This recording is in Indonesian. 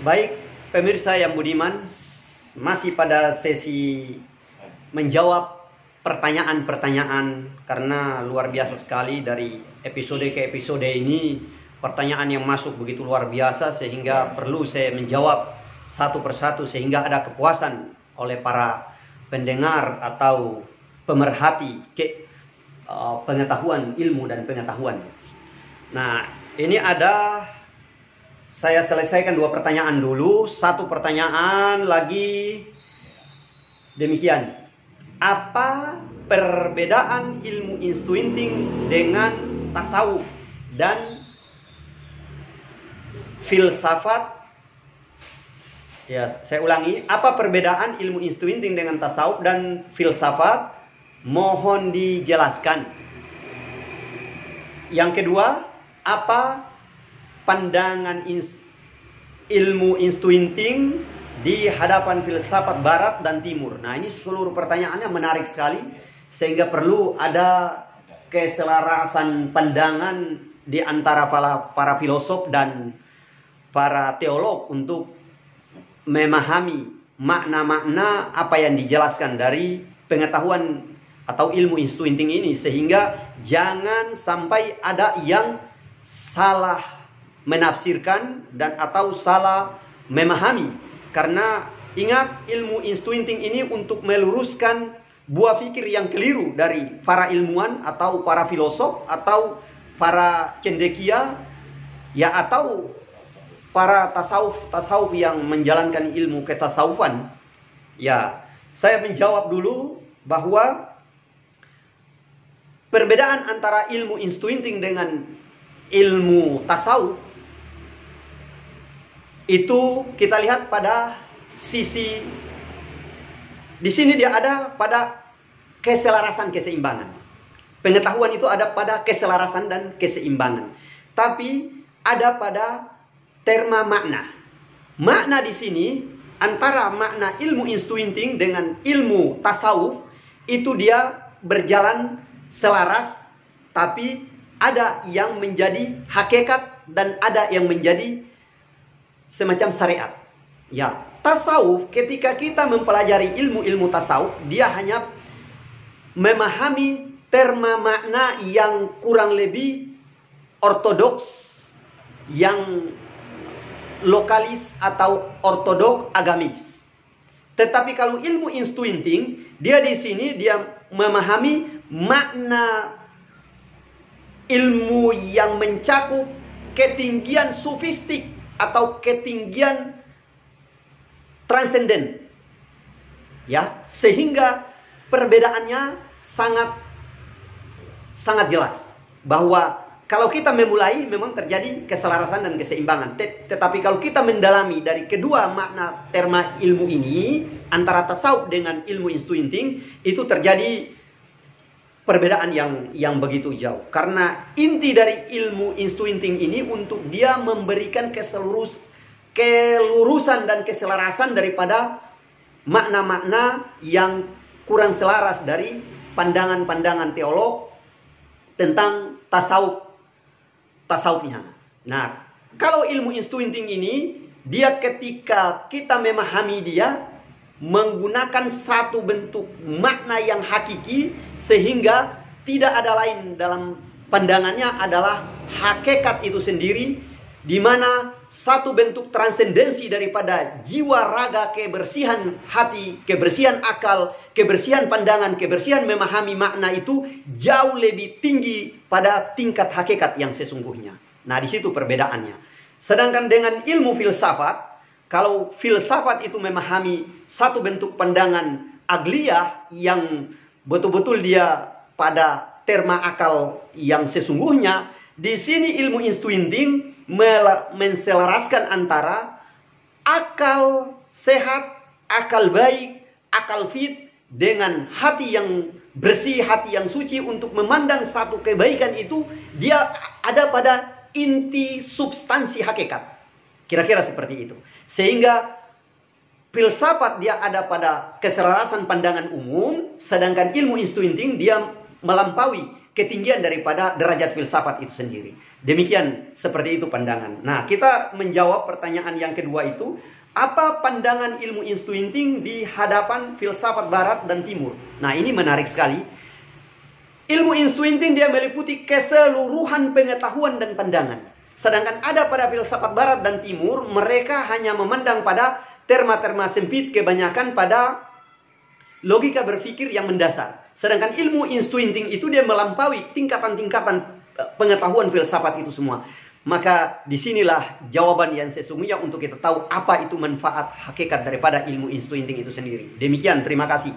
Baik, pemirsa yang budiman, masih pada sesi menjawab pertanyaan-pertanyaan, karena luar biasa sekali dari episode ke episode ini pertanyaan yang masuk begitu luar biasa sehingga perlu saya menjawab satu persatu sehingga ada kepuasan oleh para pendengar atau pemerhati pengetahuan ilmu dan pengetahuan. Nah, ini saya selesaikan 2 pertanyaan dulu. 1 pertanyaan lagi demikian. Apa perbedaan ilmu intuiting dengan tasawuf dan filsafat? Ya, saya ulangi. Apa perbedaan ilmu intuiting dengan tasawuf dan filsafat? Mohon dijelaskan. Yang kedua, apa pandangan ilmu intuiting di hadapan filsafat barat dan timur? Nah, ini seluruh pertanyaannya menarik sekali sehingga perlu ada keselarasan pandangan di antara para filosof dan para teolog untuk memahami makna-makna apa yang dijelaskan dari pengetahuan atau ilmu intuiting ini, sehingga jangan sampai ada yang salah menafsirkan dan atau salah memahami. Karena ingat, ilmu intuiting ini untuk meluruskan buah pikir yang keliru dari para ilmuwan atau para filosof atau para cendekia ya, atau para tasawuf yang menjalankan ilmu ketasawufan. Ya, saya menjawab dulu bahwa perbedaan antara ilmu intuiting dengan ilmu tasawuf itu kita lihat pada sisi di sini, dia ada pada keselarasan keseimbangan. Pengetahuan itu ada pada keselarasan dan keseimbangan. Tapi ada pada terma makna. Makna di sini antara makna ilmu intuiting dengan ilmu tasawuf itu dia berjalan selaras, tapi ada yang menjadi hakikat dan ada yang menjadi semacam syariat. Ya, tasawuf, ketika kita mempelajari ilmu-ilmu tasawuf, dia hanya memahami terma makna yang kurang lebih ortodoks, yang lokalis atau ortodoks agamis. Tetapi kalau ilmu intuiting, dia di sini dia memahami makna ilmu yang mencakup ketinggian sofistik atau ketinggian transenden. Ya, sehingga perbedaannya sangat jelas bahwa kalau kita memulai memang terjadi keselarasan dan keseimbangan. Tetapi kalau kita mendalami dari kedua makna terma ilmu ini antara tasawuf dengan ilmu intuiting, itu terjadi perbedaan yang begitu jauh. Karena inti dari ilmu intuiting ini untuk dia memberikan kelurusan dan keselarasan daripada makna-makna yang kurang selaras dari pandangan-pandangan teolog tentang tasawufnya. Nah, kalau ilmu intuiting ini, dia ketika kita memahami dia menggunakan satu bentuk makna yang hakiki, sehingga tidak ada lain dalam pandangannya adalah hakikat itu sendiri, di mana satu bentuk transendensi daripada jiwa raga, kebersihan hati, kebersihan akal, kebersihan pandangan, kebersihan memahami makna itu jauh lebih tinggi pada tingkat hakikat yang sesungguhnya. Nah, di situ perbedaannya. Sedangkan dengan ilmu filsafat, kalau filsafat itu memahami satu bentuk pandangan agliyah yang betul-betul dia pada terma akal yang sesungguhnya, di sini ilmu intuiting menselaraskan antara akal sehat, akal baik, akal fit dengan hati yang bersih, hati yang suci untuk memandang satu kebaikan itu, dia ada pada inti substansi hakikat. Kira-kira seperti itu. Sehingga filsafat dia ada pada keselarasan pandangan umum, sedangkan ilmu intuiting dia melampaui ketinggian daripada derajat filsafat itu sendiri. Demikian, seperti itu pandangan. Nah, kita menjawab pertanyaan yang kedua itu, apa pandangan ilmu instincting di hadapan filsafat barat dan timur? Nah, ini menarik sekali. Ilmu instincting dia meliputi keseluruhan pengetahuan dan pandangan. Sedangkan ada pada filsafat barat dan timur, mereka hanya memandang pada terma-terma sempit, kebanyakan pada logika berpikir yang mendasar. Sedangkan ilmu instincting itu dia melampaui tingkatan-tingkatan pengetahuan filsafat itu semua. Maka disinilah jawaban yang sesungguhnya untuk kita tahu apa itu manfaat hakikat daripada ilmu instincting itu sendiri. Demikian, terima kasih.